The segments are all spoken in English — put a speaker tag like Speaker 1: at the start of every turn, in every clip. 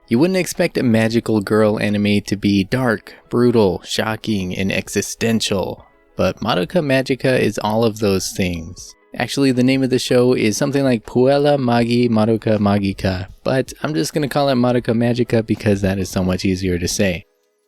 Speaker 1: You wouldn't expect a magical girl anime to be dark, brutal, shocking, and existential, but Madoka Magica is all of those things. Actually, the name of the show is something like Puella Magi Madoka Magica, but I'm just going to call it Madoka Magica because that is so much easier to say.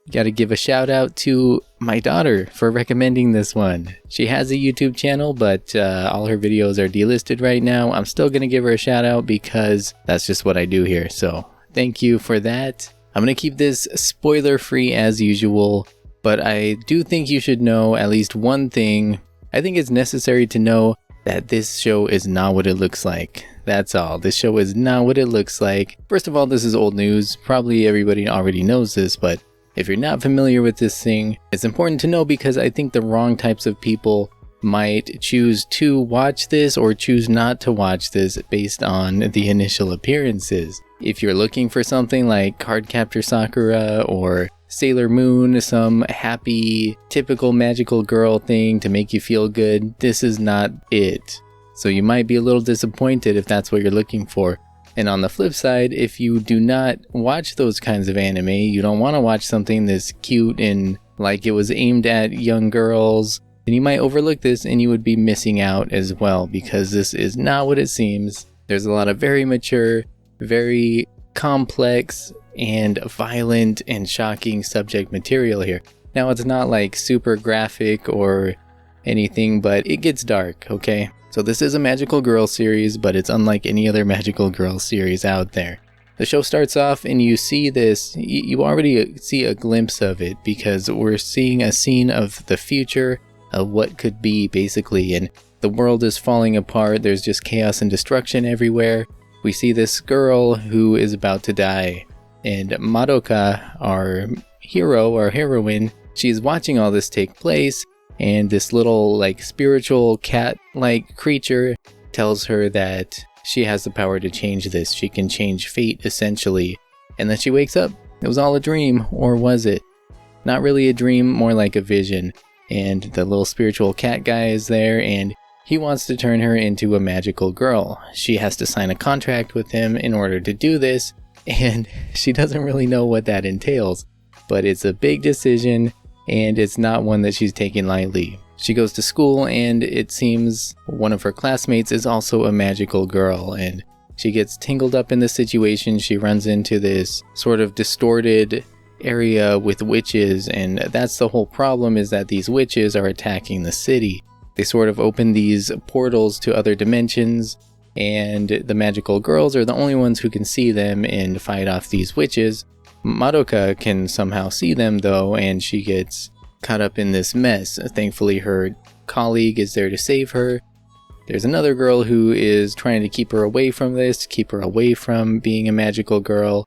Speaker 1: Gotta give a shout out to my daughter for recommending this one. She has a YouTube channel, but all her videos are delisted right now. I'm still gonna give her a shout out because that's just what I do here, so thank you for that. I'm gonna keep this spoiler free as usual, but I do think you should know at least one thing. I think it's necessary to know that this show is not what it looks like. That's all. This show is not what it looks like. First of all, this is old news. Probably everybody already knows this, but if you're not familiar with this thing, it's important to know because I think the wrong types of people might choose to watch this or choose not to watch this based on the initial appearances. If you're looking for something like Cardcaptor Sakura or Sailor Moon, some happy, typical magical girl thing to make you feel good, this is not it. So you might be a little disappointed if that's what you're looking for. And on the flip side, if you do not watch those kinds of anime, you don't want to watch something this cute and like it was aimed at young girls, then you might overlook this and you would be missing out as well because this is not what it seems. There's a lot of very mature, very complex, and violent and shocking subject material here. Now it's not like super graphic or anything, but it gets dark, okay? So this is a magical girl series, but it's unlike any other magical girl series out there. The show starts off and you see this, you already see a glimpse of it because we're seeing a scene of the future of what could be basically, and the world is falling apart, there's just chaos and destruction everywhere. We see this girl who is about to die. And Madoka, our hero, our heroine, she's watching all this take place, and this little like spiritual cat-like creature tells her that she has the power to change this. She can change fate essentially. And then she wakes up. It was all a dream, or was it? Not really a dream, more like a vision. And the little spiritual cat guy is there, and he wants to turn her into a magical girl. She has to sign a contract with him in order to do this. And she doesn't really know what that entails, but it's a big decision and it's not one that she's taking lightly. She goes to school and it seems one of her classmates is also a magical girl, and she gets tangled up in the situation. She runs into this sort of distorted area with witches, and that's the whole problem, is that these witches are attacking the city. They sort of open these portals to other dimensions, and the magical girls are the only ones who can see them and fight off these witches. Madoka can somehow see them though, and she gets caught up in this mess. Thankfully her colleague is there to save her. There's another girl who is trying to keep her away from this, keep her away from being a magical girl.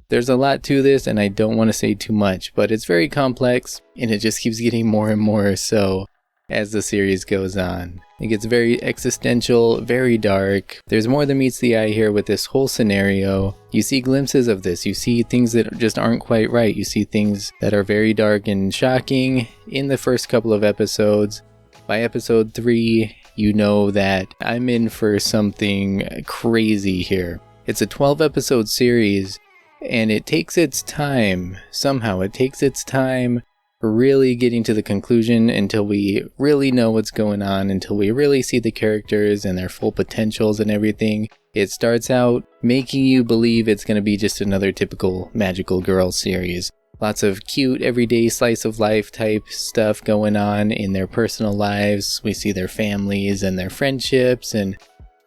Speaker 1: There's a lot to this and I don't want to say too much, but it's very complex and it just keeps getting more and more so as the series goes on. It gets very existential, very dark. There's more than meets the eye here with this whole scenario. You see glimpses of this. You see things that just aren't quite right. You see things that are very dark and shocking in the first couple of episodes. By episode 3, you know that I'm in for something crazy here. It's a 12 episode series and it takes its time. Somehow it takes its time really getting to the conclusion until we really know what's going on, until we really see the characters and their full potentials and everything. It starts out making you believe it's going to be just another typical magical girl series. Lots of cute everyday slice of life type stuff going on in their personal lives. We see their families and their friendships and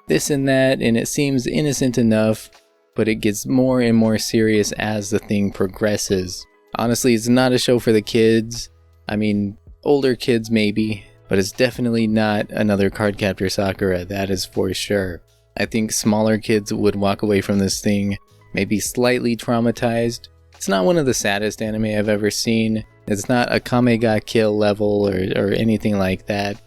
Speaker 1: this and that, and it seems innocent enough, but it gets more and more serious as the thing progresses. Honestly, it's not a show for the kids. I mean, older kids maybe, but it's definitely not another Cardcaptor Sakura, that is for sure. I think smaller kids would walk away from this thing maybe slightly traumatized. It's not one of the saddest anime I've ever seen. It's not a Kame ga Kill level or anything like that,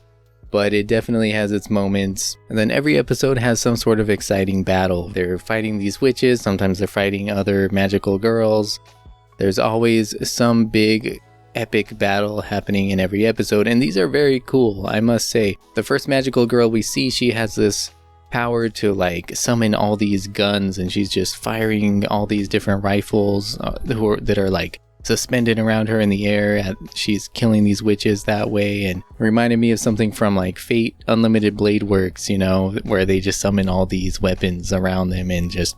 Speaker 1: but it definitely has its moments. And then every episode has some sort of exciting battle. They're fighting these witches, sometimes they're fighting other magical girls. There's always some big epic battle happening in every episode, and these are very cool, I must say. The first magical girl we see, she has this power to like summon all these guns, and she's just firing all these different rifles that are like suspended around her in the air. She's killing these witches that way, and reminded me of something from like Fate Unlimited Blade Works, you know, where they just summon all these weapons around them and just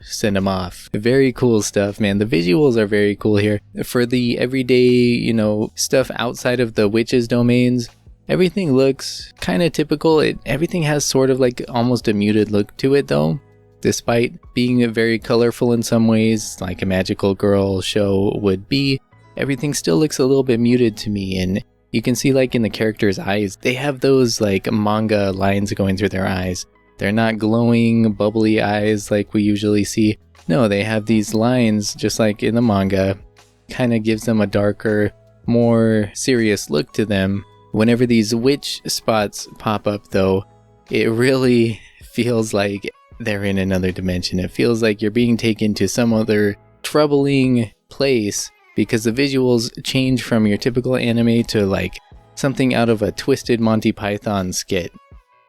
Speaker 1: send them off. Very cool stuff, man. The visuals are very cool here. For the everyday, you know, stuff outside of the witches domains, everything looks kind of typical. Everything has sort of like almost a muted look to it though. Despite being very colorful in some ways, like a magical girl show would be, everything still looks a little bit muted to me. And you can see like in the characters' eyes, they have those like manga lines going through their eyes. They're not glowing, bubbly eyes like we usually see. No, they have these lines just like in the manga. Kind of gives them a darker, more serious look to them. Whenever these witch spots pop up though, it really feels like they're in another dimension. It feels like you're being taken to some other troubling place because the visuals change from your typical anime to like something out of a twisted Monty Python skit.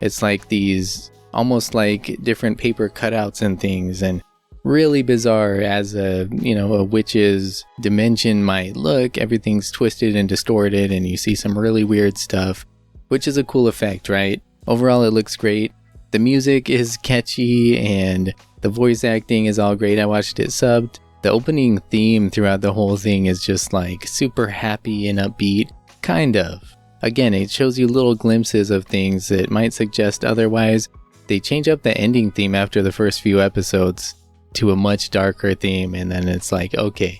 Speaker 1: It's like these almost like different paper cutouts and things, and really bizarre as a witch's dimension might look. Everything's twisted and distorted, and you see some really weird stuff, which is a cool effect, right? Overall, it looks great. The music is catchy, and the voice acting is all great. I watched it subbed. The opening theme throughout the whole thing is just like super happy and upbeat, kind of. Again, it shows you little glimpses of things that might suggest otherwise. They change up the ending theme after the first few episodes to a much darker theme, and then it's like, okay,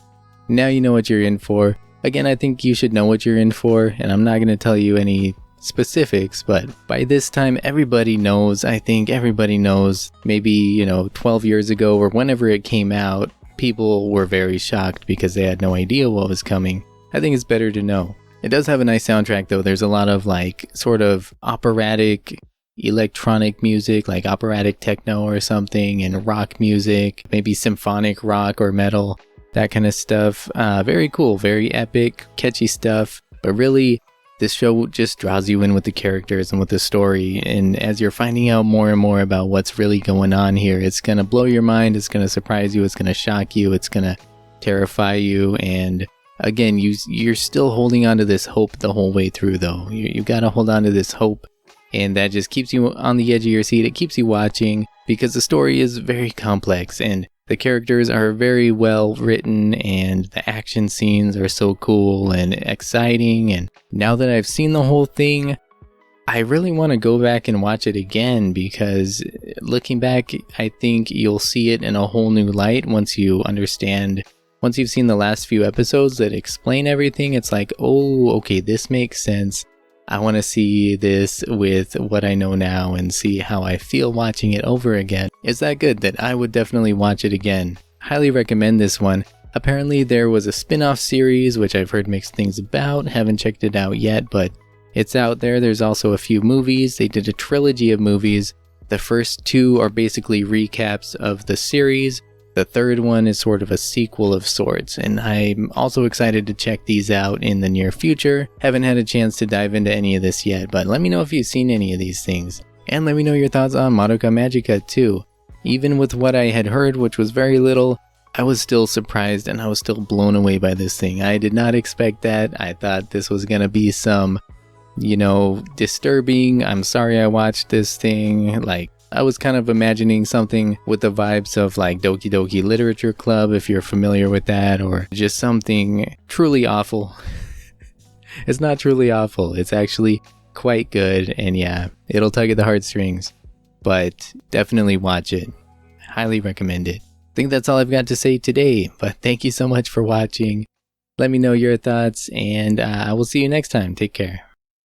Speaker 1: now you know what you're in for. Again, I think you should know what you're in for, and I'm not going to tell you any specifics, but by this time everybody knows. I think everybody knows. Maybe 12 years ago or whenever it came out, people were very shocked because they had no idea what was coming. I think it's better to know. It does have a nice soundtrack though. There's a lot of like sort of operatic electronic music, like operatic techno or something, and rock music, maybe symphonic rock or metal, that kind of stuff. Very cool, very epic, catchy stuff. But really, this show just draws you in with the characters and with the story. And as you're finding out more and more about what's really going on here, it's going to blow your mind, it's going to surprise you, it's going to shock you, it's going to terrify you. And again, you're still holding on to this hope the whole way through though. You got to hold on to this hope. And that just keeps you on the edge of your seat. It keeps you watching because the story is very complex and the characters are very well written and the action scenes are so cool and exciting. And now that I've seen the whole thing, I really want to go back and watch it again because looking back, I think you'll see it in a whole new light once you understand. Once you've seen the last few episodes that explain everything, it's like, oh, okay, this makes sense. I want to see this with what I know now and see how I feel watching it over again. It's that good that I would definitely watch it again. Highly recommend this one. Apparently there was a spin-off series, which I've heard mixed things about. Haven't checked it out yet, but it's out there. There's also a few movies. They did a trilogy of movies. The first two are basically recaps of the series. The third one is sort of a sequel of sorts, and I'm also excited to check these out in the near future. Haven't had a chance to dive into any of this yet, but let me know if you've seen any of these things. And let me know your thoughts on Madoka Magica too. Even with what I had heard, which was very little, I was still surprised and I was still blown away by this thing. I did not expect that. I thought this was gonna be some, disturbing, I'm sorry I watched this thing, like, I was kind of imagining something with the vibes of like Doki Doki Literature Club, if you're familiar with that, or just something truly awful. It's not truly awful. It's actually quite good, and yeah, it'll tug at the heartstrings, but definitely watch it. Highly recommend it. I think that's all I've got to say today, but thank you so much for watching. Let me know your thoughts, and I will see you next time. Take care.